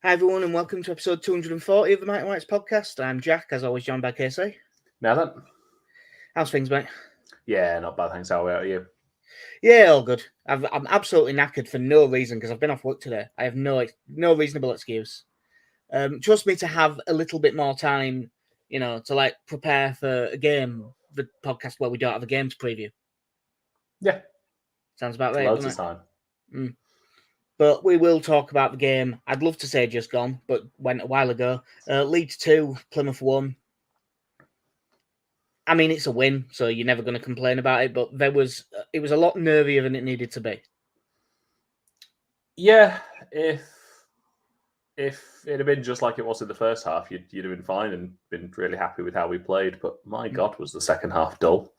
Hi everyone and welcome to episode 240 of the Mighty Whites podcast. I'm Jack, as always joined by Casey. Now then. How's things, mate? Yeah, not bad, thanks. How are you? Yeah, all good. I'm absolutely knackered for no reason because I've been off work today. I have no reasonable excuse. Trust me to have a little bit more time, to prepare for a game, the podcast where we don't have a game to preview. Yeah. Sounds about right, Loads doesn't of it? time. But we will talk about the game. I'd love to say just gone, but went a while ago. Leeds 2, Plymouth 1. I mean, it's a win, so you're never going to complain about it. But it was a lot nervier than it needed to be. Yeah, if it had been just like it was in the first half, you'd have been fine and been really happy with how we played. But my God, was the second half dull.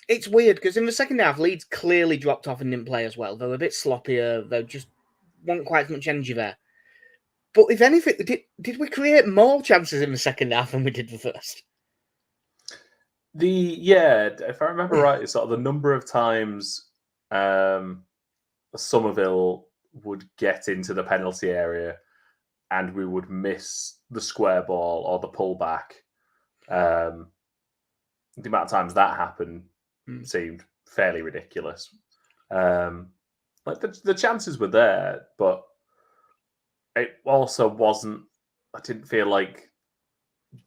It's weird because in the second half, Leeds clearly dropped off and didn't play as well. They were a bit sloppier. They just weren't quite as much energy there. But if anything, did we create more chances in the second half than we did the first? If I remember right, it's sort of the number of times Somerville would get into the penalty area and we would miss the square ball or the pullback. The amount of times that happened seemed fairly ridiculous. Like the chances were there, but it also wasn't. I didn't feel like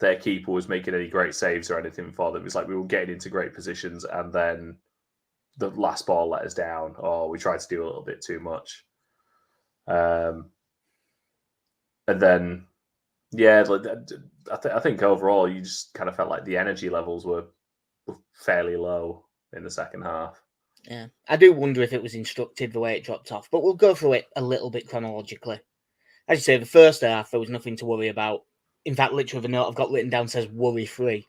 their keeper was making any great saves or anything for them. It was like we were getting into great positions and then the last ball let us down, or we tried to do a little bit too much. And then, I think overall you just kind of felt like the energy levels were fairly low in the second half. Yeah, I do wonder if it was instructive the way it dropped off, but we'll go through it a little bit chronologically. As you say, the first half, there was nothing to worry about. In fact, literally the note I've got written down says worry-free.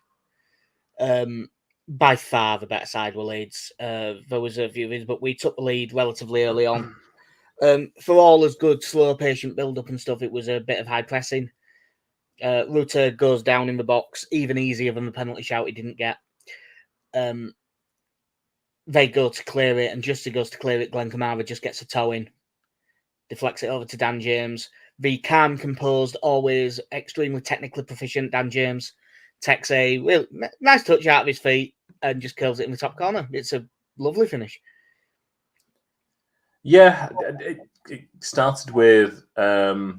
By far the better side were Leeds. There was a few things, but we took the lead relatively early on. For all as good, slow, patient build-up and stuff, it was a bit of high pressing. Rutter goes down in the box, even easier than the penalty shout he didn't get. They go to clear it, and just as he goes to clear it, Glenn Kamara just gets a toe in. Deflects it over to Dan James. The calm, composed, always extremely technically proficient Dan James takes a real nice touch out of his feet and just curls it in the top corner. It's a lovely finish. Yeah, it started with, I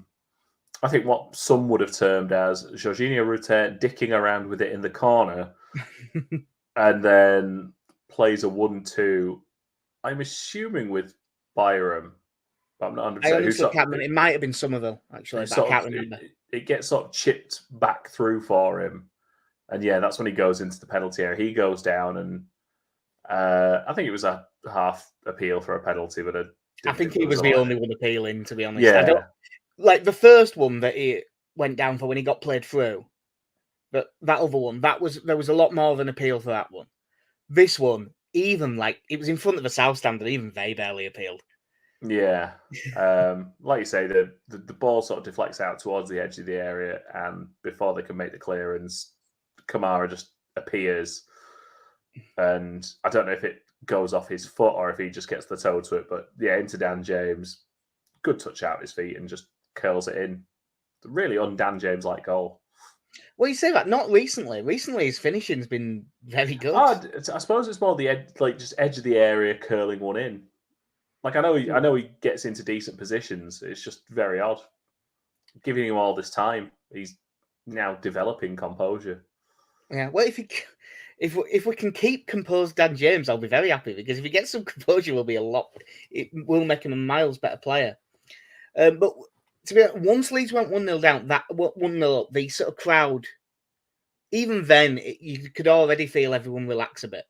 think what some would have termed as Jorginho Rutter dicking around with it in the corner and then plays a 1-2. I'm assuming with Byram. I'm not 100%. I honestly can't remember. It might have been Somerville, actually, but I can't remember. It gets sort of chipped back through for him. And yeah, that's when he goes into the penalty area. He goes down and I think it was a half appeal for a penalty, but I think he was the only one appealing, to be honest. Yeah. I don't like the first one that he went down for when he got played through. But that other one, there was a lot more of an appeal for that one. This one, even like it was in front of the South stand, and even they barely appealed. Yeah, like you say, the ball sort of deflects out towards the edge of the area, and before they can make the clearance, Kamara just appears, and I don't know if it goes off his foot or if he just gets the toe to it, but yeah, into Dan James, good touch out his feet and just curls it in. Really un-Dan James-like goal. Well, you say that not recently. Recently, his finishing's been very good. I suppose it's more the edge of the area curling one in. Like I know he gets into decent positions. It's just very odd. Giving him all this time, he's now developing composure. Yeah, well, if we can keep composed Dan James, I'll be very happy because if he gets some composure, it will make him a miles better player. But to be honest, once Leeds went 1-0 down, that 1-0 up, the sort of crowd, even then, you could already feel everyone relax a bit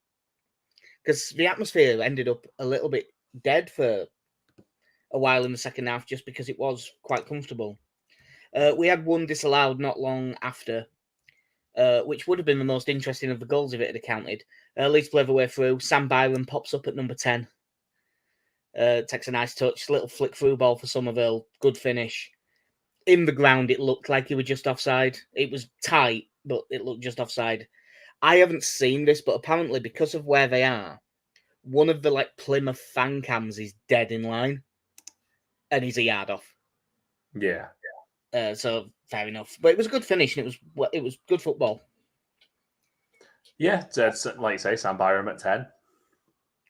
because the atmosphere ended up a little bit dead for a while in the second half just because it was quite comfortable. We had one disallowed not long after, which would have been the most interesting of the goals if it had counted. Leeds play the way through. Sam Byron pops up at number 10. Takes a nice touch, little flick through ball for Somerville. Good finish. In the ground, it looked like he was just offside. It was tight, but it looked just offside. I haven't seen this, but apparently because of where they are, one of the Plymouth fan cams is dead in line, and he's a yard off. Yeah. So fair enough. But it was a good finish, and it was good football. Yeah, it's, like you say, Sam Byram at 10.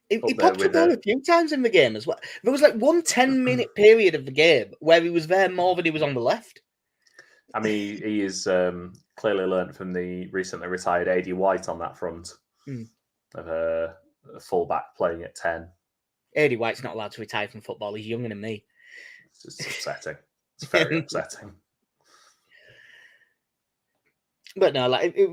He popped up there a few times in the game as well. There was like 1 10-minute period of the game where he was there more than he was on the left. I mean, he is clearly learnt from the recently retired AD White on that front of a fullback playing at 10. AD White's not allowed to retire from football. He's younger than me. It's upsetting. It's very upsetting. But no, like it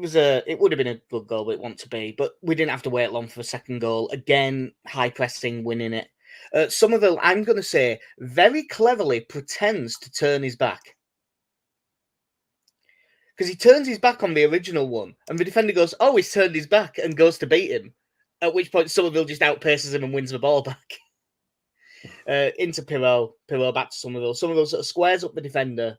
would have been a good goal, but it want to be. But we didn't have to wait long for a second goal. Again, high pressing, winning it. Somerville, I'm going to say, very cleverly pretends to turn his back. Because he turns his back on the original one, and the defender goes, "Oh, he's turned his back," and goes to beat him. At which point, Somerville just outpaces him and wins the ball back. Into Pirot back to Somerville. Somerville sort of squares up the defender.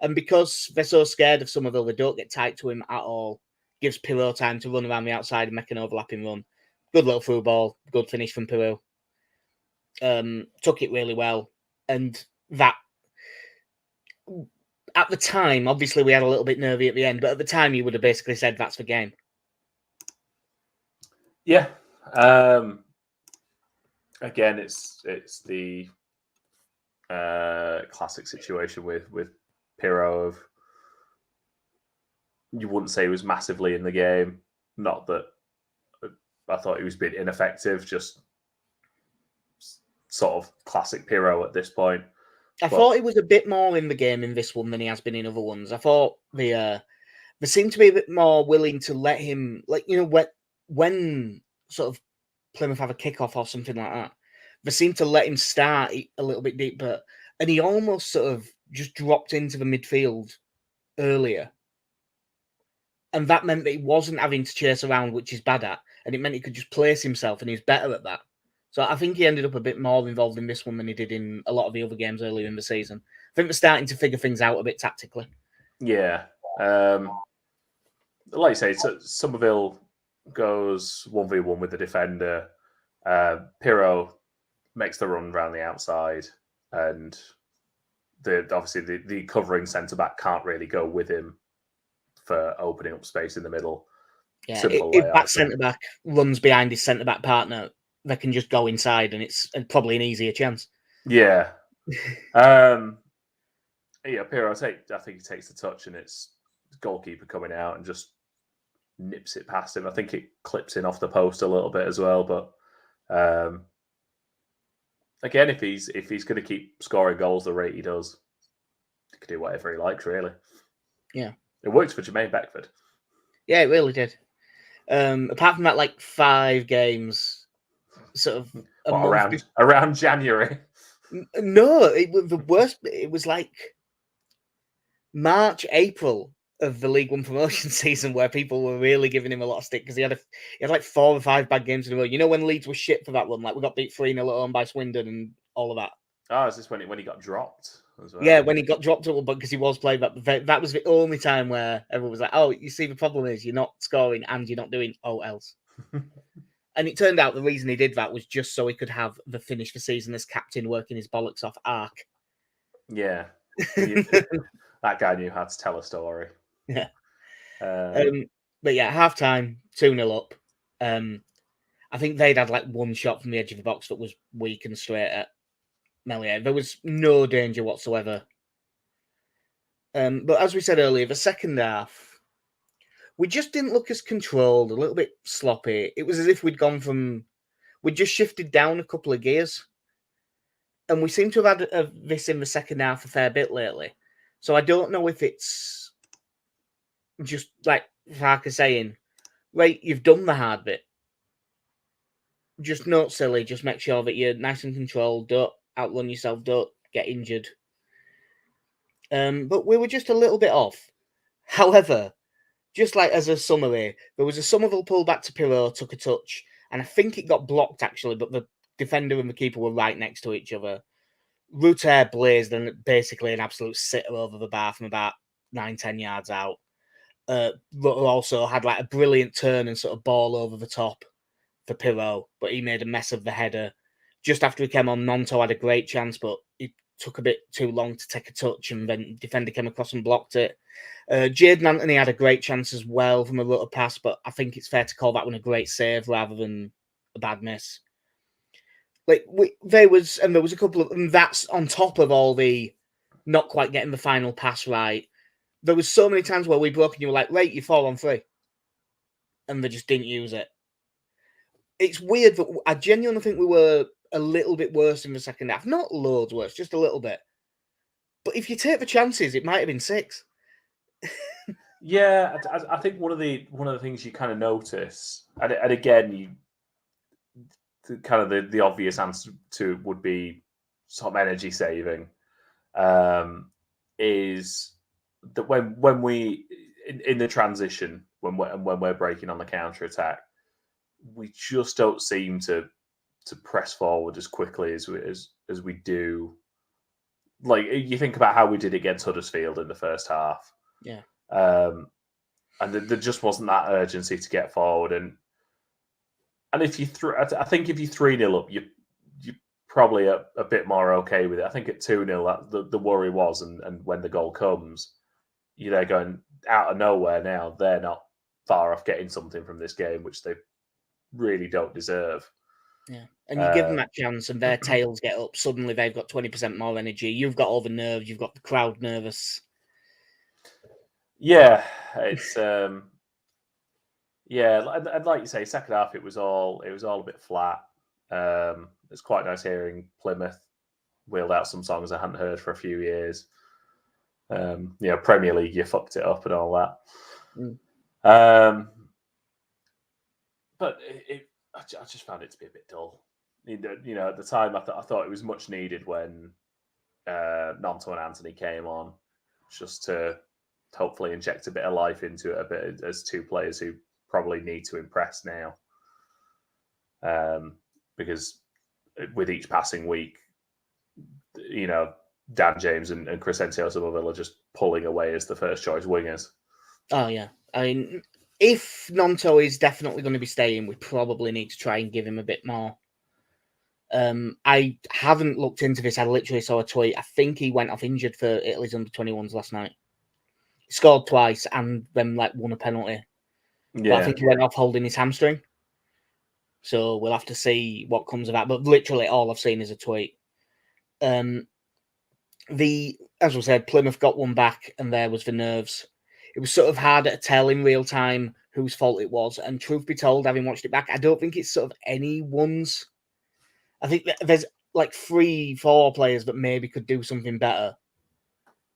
And because they're so scared of Somerville, they don't get tight to him at all. Gives Pirot time to run around the outside and make an overlapping run. Good little through ball. Good finish from Pirot. Took it really well. And that, at the time, obviously we had a little bit nervy at the end, but at the time you would have basically said that's the game. Yeah. Again, it's the classic situation with Pirot of, you wouldn't say he was massively in the game. Not that I thought he was being ineffective, just sort of classic Pirot at this point. I thought he was a bit more in the game in this one than he has been in other ones. I thought they seemed to be a bit more willing to let him, like, you know, when sort of Plymouth have a kickoff or something like that, they seemed to let him start a little bit deeper, and he almost sort of just dropped into the midfield earlier. And that meant that he wasn't having to chase around, which he's bad at, and it meant he could just place himself, and he was better at that. So I think he ended up a bit more involved in this one than he did in a lot of the other games earlier in the season. I think they're starting to figure things out a bit tactically. Yeah. Like you say, Somerville goes 1v1 with the defender. Pirot makes the run around the outside, and obviously the covering centre-back can't really go with him for opening up space in the middle. Yeah, if that centre-back runs behind his centre-back partner, they can just go inside, and it's probably an easier chance. Yeah. Yeah, Pirot, I think he takes the touch, and it's goalkeeper coming out and just nips it past him. I think it clips in off the post a little bit as well, but again, if he's going to keep scoring goals the rate he does, he can do whatever he likes, really. Yeah. It works for Jermaine Beckford. Yeah, it really did. Apart from that, like 5 games, sort of around January. No, the worst. It was like March, April of the League One promotion season where people were really giving him a lot of stick because he had like 4 or 5 bad games in a row. You know, when Leeds was shit for that one, like we got beat 3-0 at home by Swindon and all of that. Oh, is this when he got dropped as well? Yeah, when he got dropped because he was playing that was the only time where everyone was like, "Oh, you see, the problem is you're not scoring and you're not doing else." And it turned out the reason he did that was just so he could have the finish the season as captain working his bollocks off arc. Yeah. That guy knew how to tell a story. Yeah. But yeah, half time, 2-0 up. I think they'd had like 1 shot from the edge of the box that was weak and straight at Melier. There was no danger whatsoever. But as we said earlier, the second half, we just didn't look as controlled, a little bit sloppy. It was as if we'd just shifted down a couple of gears. And we seem to have had this in the second half a fair bit lately. So I don't know if it's just like Farker saying, right, you've done the hard bit. Just not silly. Just make sure that you're nice and controlled. Don't outrun yourself. Don't get injured. But we were just a little bit off. However, just like as a summary, there was a Somerville pull back to Pirot, took a touch, and I think it got blocked actually, but the defender and the keeper were right next to each other. Ruter blazed and basically an absolute sitter over the bar from about 9-10 yards out. Rutter also had like a brilliant turn and sort of ball over the top for Pirot, but he made a mess of the header. Just after he came on, Nonto had a great chance, but he took a bit too long to take a touch, and then defender came across and blocked it. Jayden Anthony had a great chance as well from a rotor pass, but I think it's fair to call that one a great save rather than a bad miss. Like there was a couple of, and that's on top of all the not quite getting the final pass right. There was so many times where we broke and you were like, "Wait, you 4-on-3," and they just didn't use it. It's weird that I genuinely think we were a little bit worse in the second half. Not loads worse, just a little bit. But if you take the chances, it might have been 6. Yeah, I think one of the things you kind of notice, and again, the obvious answer to would be sort of energy saving, is that when we in the transition when we're breaking on the counter attack, we just don't seem to press forward as quickly as we do. Like you think about how we did against Huddersfield in the first half. Yeah. And there just wasn't that urgency to get forward. And if you I think if you 3-0 up, you're probably a bit more okay with it. I think at 2-0, the worry was, and when the goal comes, they're going out of nowhere now. They're not far off getting something from this game, which they really don't deserve. Yeah. And you give them that chance and their tails get up. Suddenly they've got 20% more energy. You've got all the nerves. You've got the crowd nervous. Yeah, it's yeah, and like you say, second half it was all a bit flat. It's quite nice hearing Plymouth wheeled out some songs I hadn't heard for a few years. Premier League, you fucked it up and all that. But I just found it to be a bit dull. At the time, I thought it was much needed when Nonto and Anthony came on, just to hopefully inject a bit of life into it a bit as two players who probably need to impress now. Because with each passing week, Dan James and Crescencio Somerville are just pulling away as the first choice wingers. Oh, yeah. I mean, if Nonto is definitely going to be staying, we probably need to try and give him a bit more. I haven't looked into this. I literally saw a tweet. I think he went off injured for Italy's under-21s last night. He scored twice and then won a penalty. Yeah. But I think he went off holding his hamstring. So we'll have to see what comes of that. But literally all I've seen is a tweet. As we said, Plymouth got one back and there was the nerves. It was sort of hard to tell in real time whose fault it was. And truth be told, having watched it back, I don't think it's sort of anyone's. I think there's 3-4 players that maybe could do something better.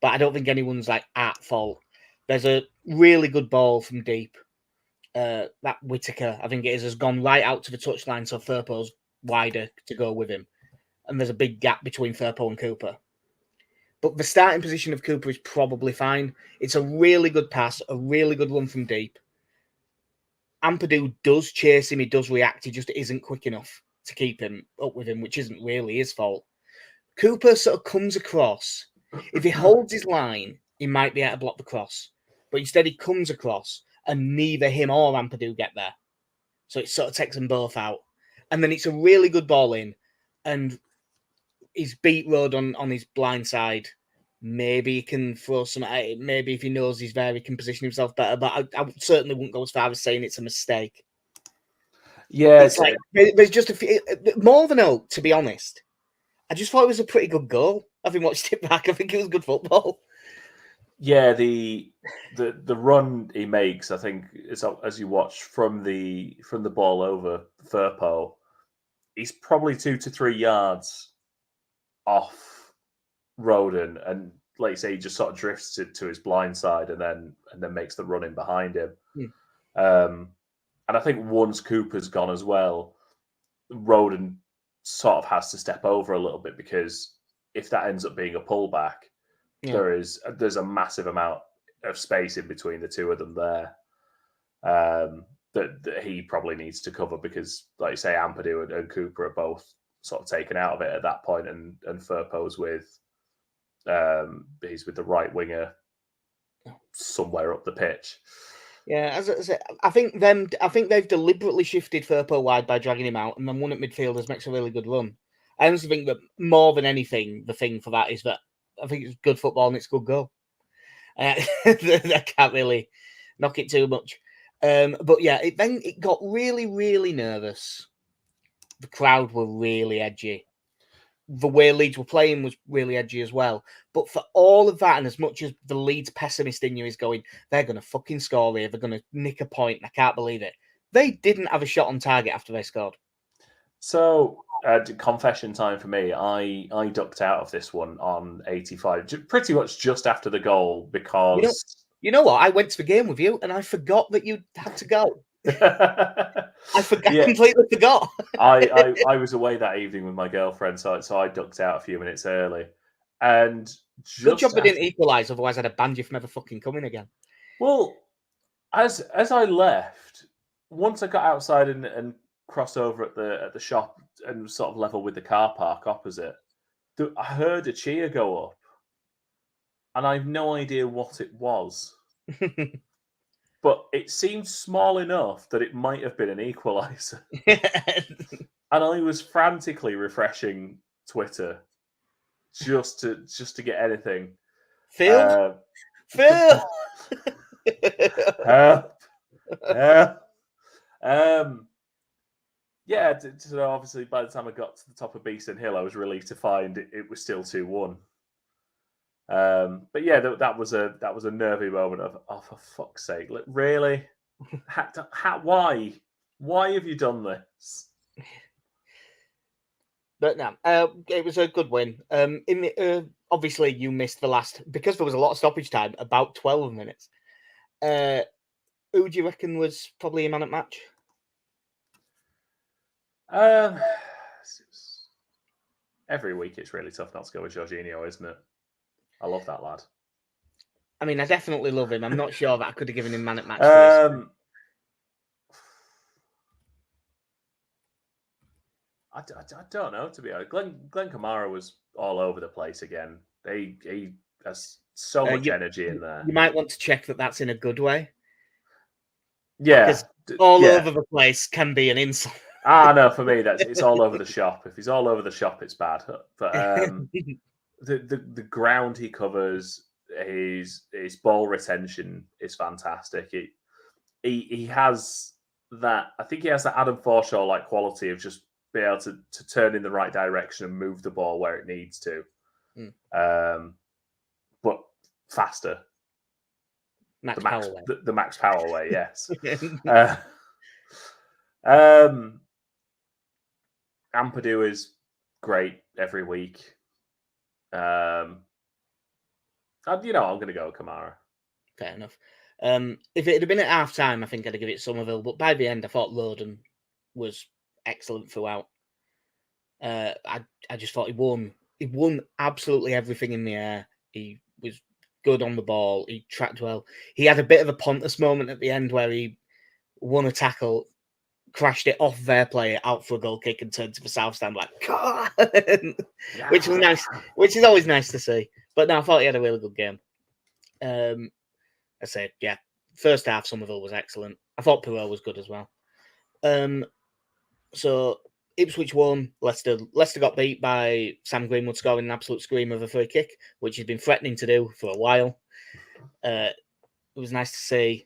But I don't think anyone's at fault. There's a really good ball from deep. That Whittaker, I think it is, has gone right out to the touchline, so Firpo's wider to go with him. And there's a big gap between Firpo and Cooper. But the starting position of Cooper is probably fine. It's a really good pass, a really good run from deep. Ampadu does chase him, he does react, he just isn't quick enough to keep him up with him, which isn't really his fault. Cooper sort of comes across. If he holds his line, he might be able to block the cross. But instead he comes across and neither him or Ampadu get there. So it sort of takes them both out. And then it's a really good ball in. And he's beat Road on his blind side. Maybe he can throw some. Maybe if he knows he's there, he can position himself better. But I certainly wouldn't go as far as saying it's a mistake. Yeah, it's there's just a few more than a. To be honest, I just thought it was a pretty good goal. Having watched it back, I think it was good football. Yeah, the run he makes, I think, is, as you watch from the ball over Firpo, he's probably 2 to 3 yards off Roden, and like you say, he just sort of drifts to his blind side and then makes the run in behind him. And I think once Cooper's gone as well, Roden sort of has to step over a little bit, because if that ends up being a pullback, there's a massive amount of space in between the two of them there that he probably needs to cover, because, like you say, Ampadu and Cooper are both sort of taken out of it at that point, and Firpo's with he's with the right winger somewhere up the pitch. Yeah, as I said, I think they've deliberately shifted Firpo wide by dragging him out, and then one at midfielders makes a really good run. I honestly think that more than anything, the thing for that is that I think it's good football and it's good goal. I can't really knock it too much. But yeah, it got really, really nervous. The crowd were really edgy. The way Leeds were playing was really edgy as well. But for all of that, and as much as the Leeds pessimist in you is going, they're going to fucking score here, they're going to nick a point, I can't believe it. They didn't have a shot on target after they scored. So, confession time for me. I ducked out of this one on 85, pretty much just after the goal because... You know what? I went to the game with you and I forgot that you had to go. I completely forgot. I was away that evening with my girlfriend, so I ducked out a few minutes early. And good job they didn't equalise, otherwise I'd have banned you from ever fucking coming again. Well, as I left, once I got outside and crossed over at the shop and sort of level with the car park opposite, I heard a cheer go up, and I have no idea what it was. But it seemed small enough that it might have been an equaliser. And I was frantically refreshing Twitter just to get anything. Phil? Help! Yeah, so obviously by the time I got to the top of Beeston Hill, I was relieved to find it was still 2-1. But yeah, that was a nervy moment of, oh, for fuck's sake, really? Why have you done this? But no, it was a good win. Obviously you missed the last, because there was a lot of stoppage time, about 12 minutes. Who do you reckon was probably a man at match? Every week it's really tough not to go with Jorginho, isn't it? I love that lad. I mean, I definitely love him. I'm not sure that I could have given him man at match. I don't know, to be honest. Glenn Kamara was all over the place again. He has so much energy in there. You might want to check that that's in a good way. Yeah. Because over the place can be an insult. No, for me, it's all over the shop. If he's all over the shop, it's bad. But the ground he covers, his ball retention is fantastic. He has that. I think he has that Adam Forshaw like quality of just be able to turn in the right direction and move the ball where it needs to. But faster. The Max Power way, yes. Ampadu is great every week. I'm going to go with Kamara. Fair enough. If it had been at half time, I think I'd give it Somerville. But by the end, I thought Loden was excellent throughout. I just thought he won absolutely everything in the air. He was good on the ball. He tracked well. He had a bit of a Pontus moment at the end where he won a tackle, crashed it off their player out for a goal kick and turned to the south stand like, which was nice, which is always nice to see. But no, I thought he had a really good game. I say, yeah, first half Somerville was excellent. I thought Perot was good as well. So Ipswich won. Leicester got beat by Sam Greenwood scoring an absolute scream of a free kick, which he's been threatening to do for a while. It was nice to see.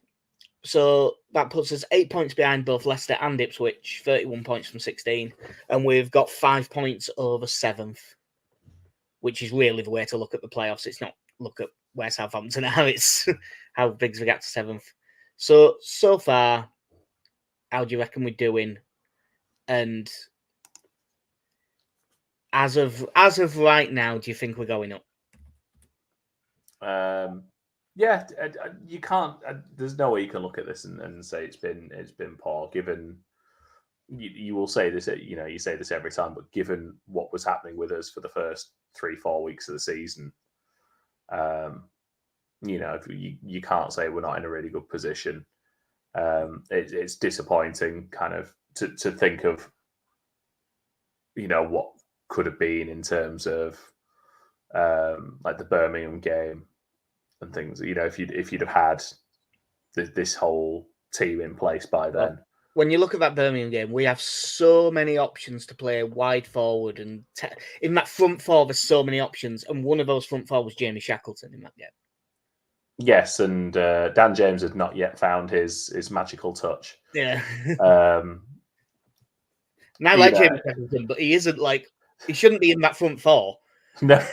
So that puts us 8 points behind both Leicester and Ipswich, 31 points from 16. And we've got 5 points over 7th, which is really the way to look at the playoffs. It's not look at where Southampton are, it's how big's we get to 7th. So far, how do you reckon we're doing? And as of right now, do you think we're going up? Yeah, you can't. There's no way you can look at this and say it's been poor. Given you will say this, you say this every time, but given what was happening with us for the first 3-4 weeks of the season, you can't say we're not in a really good position. It's disappointing, kind of, to think of, what could have been in terms of like the Birmingham game and things. If you'd have had this whole team in place by then. when you look at that Birmingham game, we have so many options to play wide forward, and in that front four, there's so many options, and one of those front four was Jamie Shackleton in that game. Yes, and Dan James has not yet found his magical touch. Yeah. Um, and I like Jamie Shackleton, but he isn't he shouldn't be in that front four. No,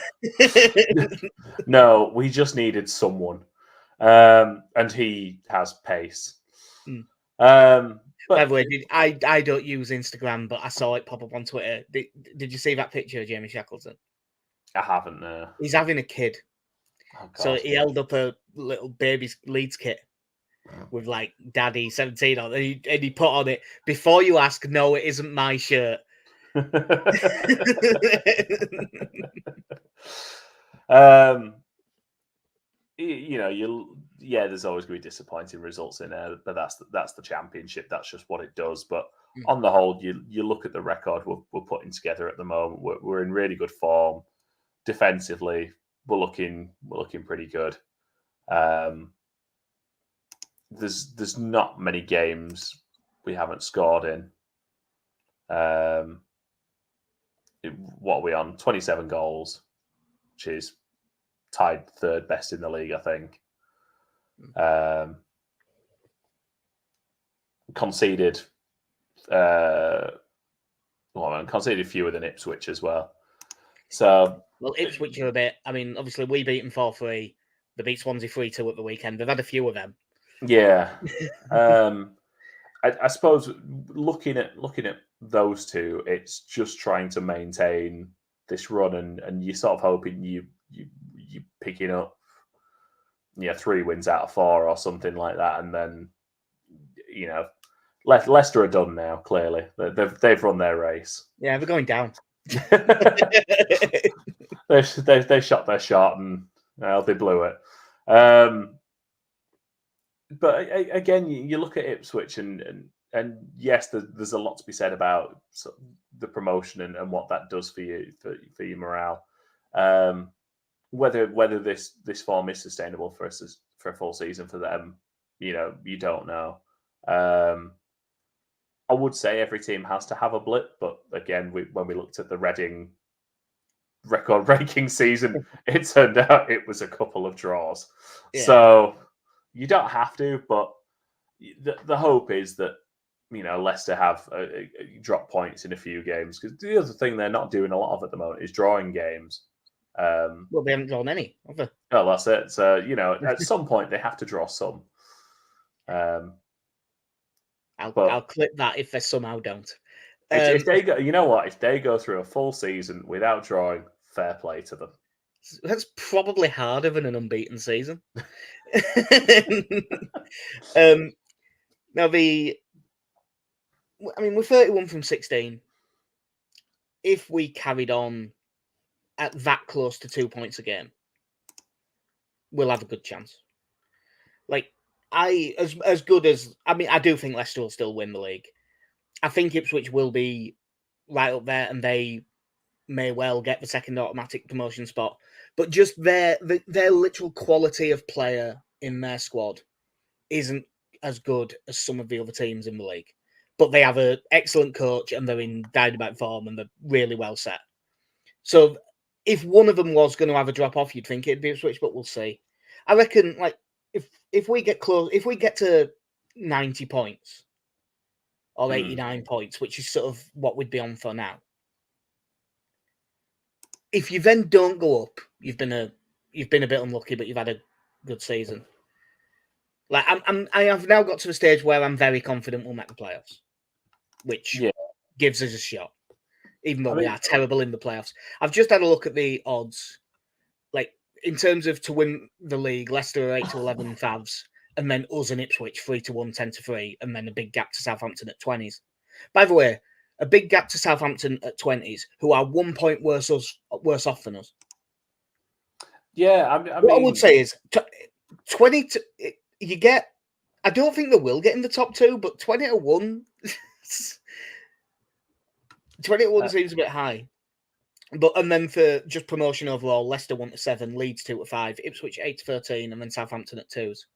no, we just needed someone, and he has pace. By the way, I don't use Instagram, but I saw it pop up on Twitter. Did you see that picture of Jamie Shackleton? I haven't. No. He's having a kid, so he held up a little baby's Leeds kit with "Daddy 17" on, and he put on it, "Before you ask, no, it isn't my shirt." There's always going to be disappointing results in there, but that's the Championship. That's just what it does. But on the whole, you look at the record we're putting together at the moment. We're in really good form defensively. We're looking pretty good. There's not many games we haven't scored in. What are we on? 27 goals, which is tied third best in the league, I think. Conceded fewer than Ipswich as well. So, Ipswich are a bit. I mean, obviously we beat them 4-3. They beat Swansea 3-2 at the weekend. They've had a few of them. Yeah. I suppose looking at those two, it's just trying to maintain this run, and you're sort of hoping you picking up 3 wins out of 4 or something like that, and then Leicester are done now. Clearly, they've run their race. Yeah, they're going down. they shot their shot and they blew it. But again, you look at Ipswich, and yes, there's a lot to be said about the promotion and what that does for you for your morale. Whether this form is sustainable for us for a full season for them, you don't know. I would say every team has to have a blip, but again, when we looked at the Reading record-breaking season, it turned out it was a couple of draws. Yeah. So you don't have to, but the hope is that Leicester have drop points in a few games, because the other thing they're not doing a lot of at the moment is drawing games. Well, they haven't drawn any, have they? Oh, that's it. So at some point they have to draw some. I'll clip that if they somehow don't. If they go, if they go through a full season without drawing, fair play to them. That's probably harder than an unbeaten season. Now we're 31 from 16. If we carried on at that close to 2 points a game, we'll have a good chance. I do think Leicester will still win the league. I think Ipswich will be right up there, and they may well get the second automatic promotion spot. But just their literal quality of player in their squad isn't as good as some of the other teams in the league. But they have an excellent coach, and they're in dynamite form, and they're really well set. So if one of them was going to have a drop off, you'd think it'd be Ipswich, but we'll see. I reckon, if we get close, if we get to 90 points or 89 points, which is sort of what we'd be on for now, if you then don't go up, you've been a bit unlucky, but you've had a good season. I have now got to the stage where I'm very confident we'll make the playoffs, which gives us a shot, even though we are terrible in the playoffs. I've just had a look at the odds, in terms of to win the league. Leicester are 8-11 favs, and then us and Ipswich 3-1, 10-3, and then a big gap to Southampton at 20s. By the way, a big gap to Southampton at 20s, who are 1 point worse off than us. Yeah, what I would say is 20. You get. I don't think they will get in the top 2, but 20-1. 20-1 seems a bit high. And then for just promotion overall, Leicester 1-7, Leeds 2-5, Ipswich 8-13, and then Southampton at 2s.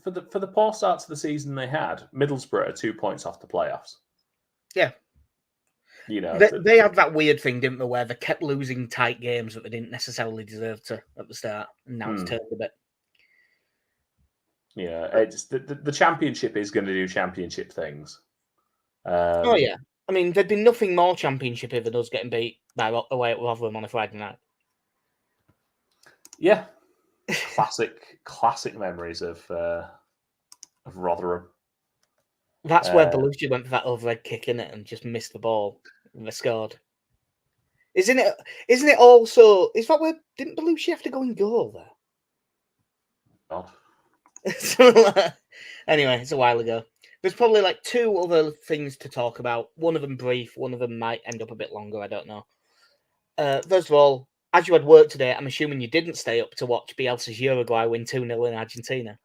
for the poor start to the season they had, Middlesbrough are 2 points off the playoffs. Yeah. You know, They had that weird thing, didn't they, where they kept losing tight games that they didn't necessarily deserve to at the start, and now it's turned a bit. Yeah, it's the championship is going to do championship things. Oh yeah, I mean, there'd be nothing more championship than us getting beat by away at Rotherham on a Friday night. Yeah, classic memories of Rotherham. That's where Belushi went for that overhead kick in it and just missed the ball and they scored. Isn't it also? Is that where didn't Belushi have to go and goal there? God. Anyway, it's a while ago. There's probably like 2 other things to talk about. One of them brief, one of them might end up a bit longer. I don't know. First of all, as you had work today, I'm assuming you didn't stay up to watch Bielsa's Uruguay win 2-0 in Argentina.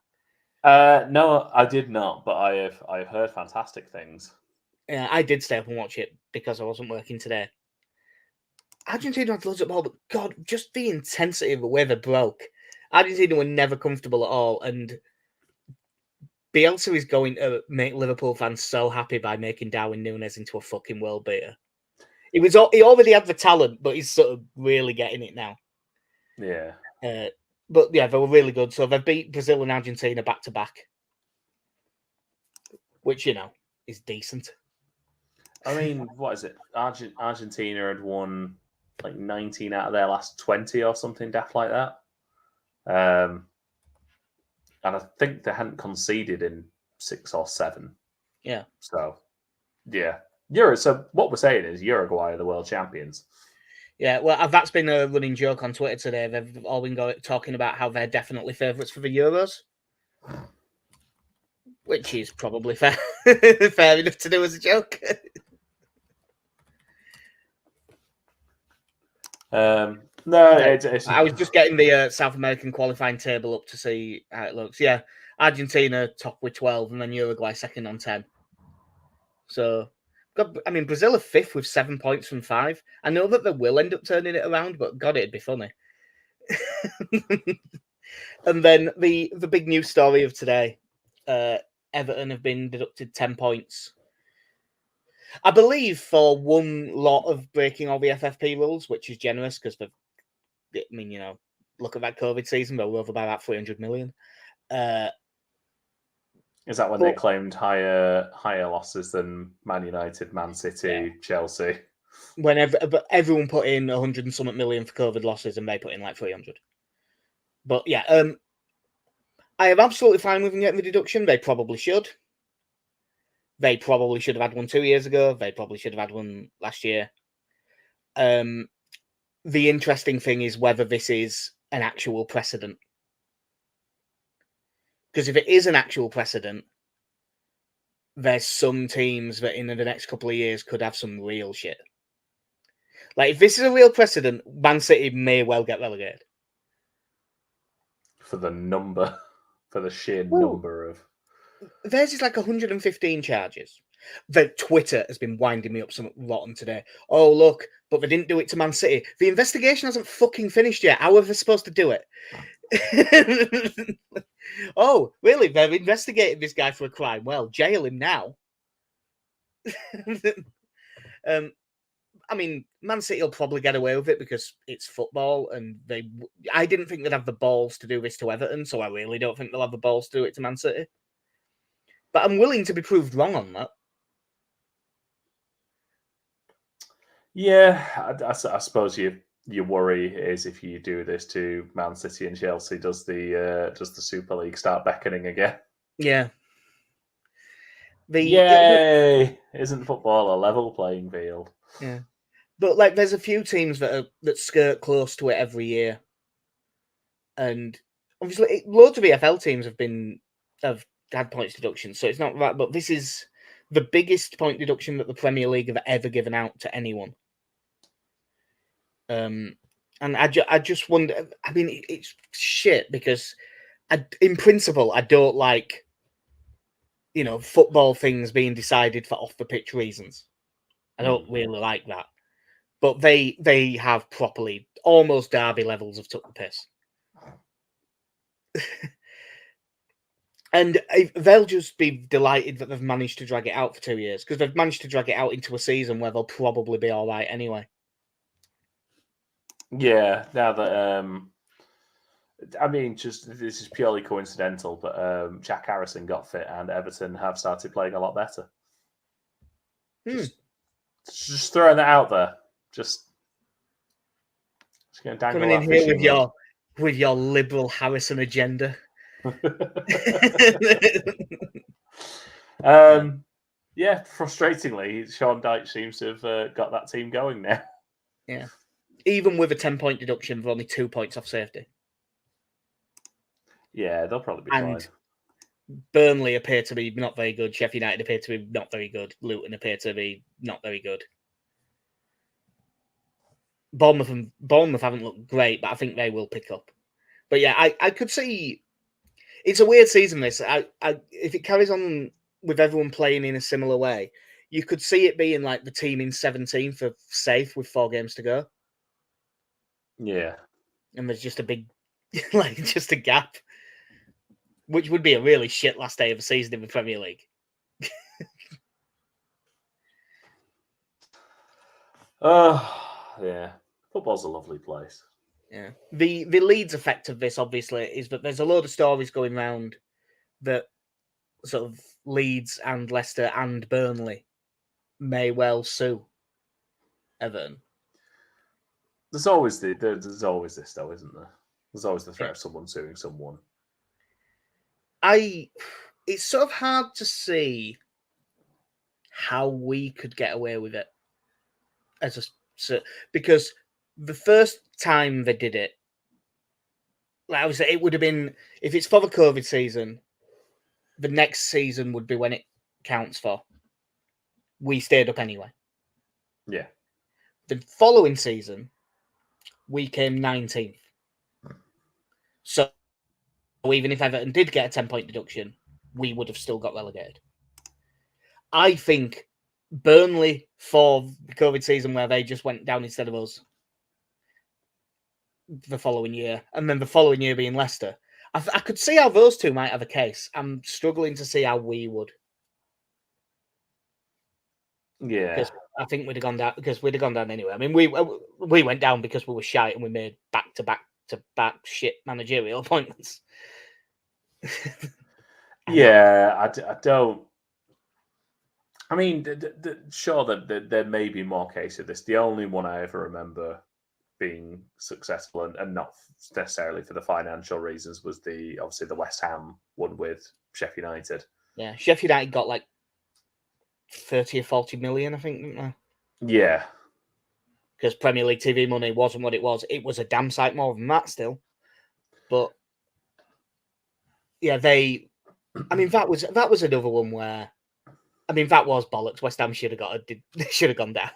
No, I did not, but I've heard fantastic things. Yeah, I did stay up and watch it because I wasn't working today. Argentina had loads of ball, but God, just the intensity of the way they broke. Argentina were never comfortable at all, and Bielsa is going to make Liverpool fans so happy by making Darwin Núñez into a fucking world beater. He already had the talent, but he's sort of really getting it now. Yeah. But yeah, they were really good. So they beat Brazil and Argentina back to back, which is decent. I mean, what is it? Argentina had won like 19 out of their last 20 or something daft like that. And I think they hadn't conceded in 6 or 7. Yeah. So, yeah. So what we're saying is Uruguay are the world champions. Yeah, well, that's been a running joke on Twitter today. They've all been talking about how they're definitely favourites for the Euros, which is probably fair enough to do as a joke. No, I was just getting the South American qualifying table up to see how it looks. Yeah, Argentina top with 12, and then Uruguay second on 10. So, I mean, Brazil are 5th with 7 points from 5. I know that they will end up turning it around, but God, it'd be funny. And then the big news story of today, Everton have been deducted 10 points. I believe for one lot of breaking all the FFP rules, which is generous because look at that COVID season, they're over by about 300 million. Is that when they claimed higher losses than Man United, Man City, Chelsea? But everyone put in 100 and something million for COVID losses, and they put in like 300. But yeah, I am absolutely fine with them getting the deduction. They probably should. They probably should have had one 2 years ago. They probably should have had one last year. The interesting thing is whether this is an actual precedent. Because if it is an actual precedent, there's some teams that in the next couple of years could have some real shit. Like, if this is a real precedent, Man City may well get relegated. For the sheer number of... Theirs is like 115 charges. The Twitter has been winding me up some rotten today. Oh, look, but they didn't do it to Man City. The investigation hasn't fucking finished yet. How are they supposed to do it? Oh, really? They've investigated this guy for a crime. Well, jail him now. I mean, Man City will probably get away with it because it's football, and I didn't think they'd have the balls to do this to Everton, so I really don't think they'll have the balls to do it to Man City. But I'm willing to be proved wrong on that. Yeah, I suppose your worry is if you do this to Man City and Chelsea, does the Super League start beckoning again? Yeah. Yay! Isn't football a level playing field? Yeah, but like, there's a few teams that skirt close to it every year, and obviously, loads of EFL teams have had points deductions, so it's not that. But this is the biggest point deduction that the Premier League have ever given out to anyone. And I just wonder. I mean, it's shit because, in principle, I don't like, football things being decided for off the pitch reasons. I don't really like that. But they have properly almost Derby levels of took the piss. And they'll just be delighted that they've managed to drag it out for 2 years, because they've managed to drag it out into a season where they'll probably be all right anyway. Yeah, now that I mean, just this is purely coincidental, but Jack Harrison got fit and Everton have started playing a lot better. Just throwing that out there. Just going to dangle coming in that here fishing with your liberal Harrison agenda. Yeah, frustratingly, Sean Dyche seems to have got that team going now. Yeah, even with a 10-point deduction, they're only 2 points off safety. Yeah, they'll probably be And fine. Burnley appear to be not very good. Sheffield United appear to be not very good. Luton appear to be not very good. Bournemouth haven't looked great, but I think they will pick up. But yeah, I could see it's a weird season. This, if it carries on with everyone playing in a similar way, you could see it being like the team in 17th for safe with 4 games to go. Yeah, and there's just a big, just a gap, which would be a really shit last day of the season in the Premier League. Yeah. Football's a lovely place. Yeah. The Leeds effect of this, obviously, is that there's a load of stories going around that sort of Leeds and Leicester and Burnley may well sue Everton. There's always there's always this though, isn't there? There's always the threat of someone suing someone. It's sort of hard to see how we could get away with it because the first time they did it, like I was saying, it would have been, if it's for the COVID season, the next season would be when it counts for. We stayed up anyway. Yeah. The following season, we came 19th. So even if Everton did get a 10-point deduction, we would have still got relegated. I think Burnley for the COVID season, where they just went down instead of us the following year, and then the following year being Leicester, I could see how those two might have a case. I'm struggling to see how we would. Yeah. Because I think we'd have gone down, because we'd have gone down anyway. I mean, we went down because we were shite and we made back-to-back shit managerial appointments. Yeah, I don't. I mean, sure that there may be more cases of this. The only one I ever remember being successful and not necessarily for the financial reasons was obviously the West Ham one with Sheffield United. Yeah, Sheffield United got like 30 or 40 million, I think, didn't they? Yeah. Because Premier League TV money wasn't what it was. It was a damn sight more than that still. But yeah, I mean, that was another one where, I mean, that was bollocks. West Ham should have gone down.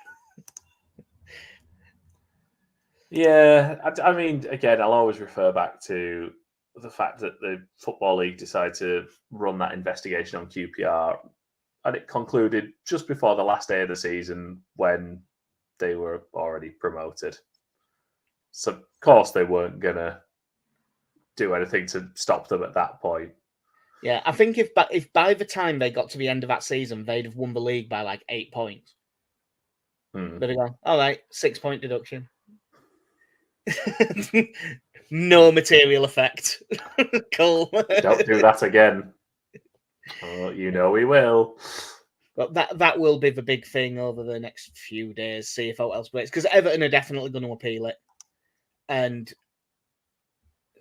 Yeah, I mean, again, I'll always refer back to the fact that the Football League decided to run that investigation on QPR, and it concluded just before the last day of the season when they were already promoted. So, of course, they weren't going to do anything to stop them at that point. Yeah, I think if by the time they got to the end of that season, they'd have won the league by like 8 points. They'd have gone, all right, 6-point deduction. No material effect. Cool. Don't do that again. Oh, you know we will. But that will be the big thing over the next few days. See if what else breaks, because Everton are definitely going to appeal it, and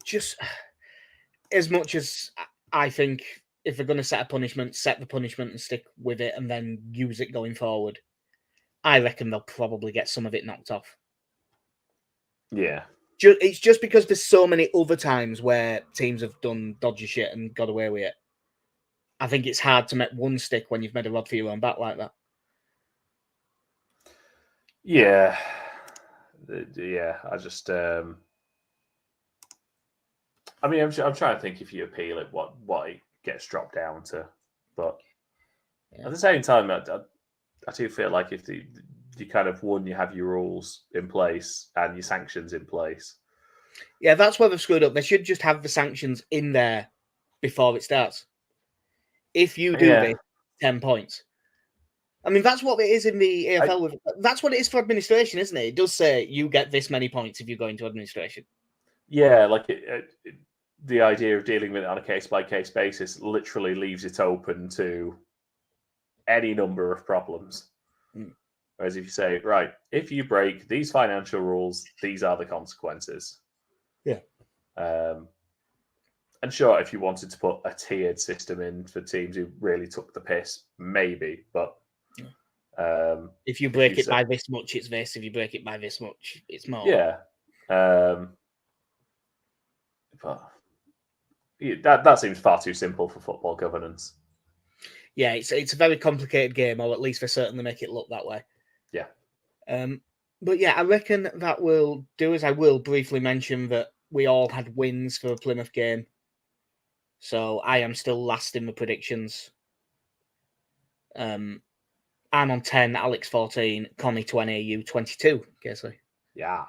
just as much as I think if they're going to set the punishment and stick with it, and then use it going forward, I reckon they'll probably get some of it knocked off. Yeah. It's just because there's so many other times where teams have done dodgy shit and got away with it. I think it's hard to make one stick when you've made a rod for your own back like that. Yeah. Yeah, I just... I mean, I'm trying to think if you appeal it, what it gets dropped down to. But at the same time, I do feel like if you kind of you have your rules in place and your sanctions in place. Yeah, that's where they've screwed up. They should just have the sanctions in there before it starts. if you do this, 10 points. I mean, that's what it is in the AFL. That's what it is for administration, isn't it? It does say you get this many points if you go into administration. Yeah, like the idea of dealing with it on a case-by-case basis literally leaves it open to any number of problems. Whereas if you say, right, if you break these financial rules, these are the consequences. Yeah. And sure, if you wanted to put a tiered system in for teams who really took the piss, maybe. But if you break it by this much, it's this. If you break it by this much, it's more. Yeah. But that seems far too simple for football governance. Yeah, it's a very complicated game, or at least they certainly make it look that way. Yeah. But yeah, I reckon that will do as I will briefly mention that we all had wins for a Plymouth game. So I am still last in the predictions. I'm on 10, Alex 14, Connie 20, you 22, Casey. Yes.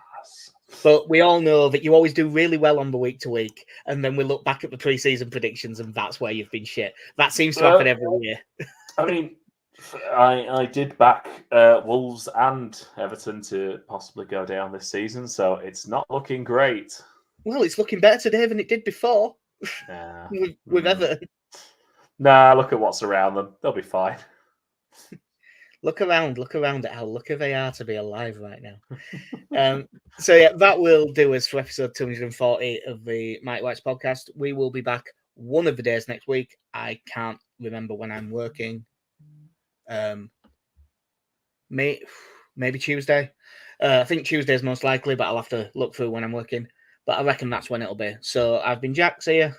But we all know that you always do really well on the week to week, and then we look back at the pre-season predictions, and that's where you've been shit. That seems to happen every year. I mean, I did back Wolves and Everton to possibly go down this season, so it's not looking great. Well, it's looking better today than it did before. Yeah. with Everton. Nah, look at what's around them. They'll be fine. Look around at how lucky they are to be alive right now. So yeah, that will do us for episode 240 of the Mighty Whites podcast. We will be back one of the days next week. I can't remember when I'm working. Maybe Tuesday. I think Tuesday is most likely, but I'll have to look through when I'm working. But I reckon that's when it'll be. So I've been Jack. See ya.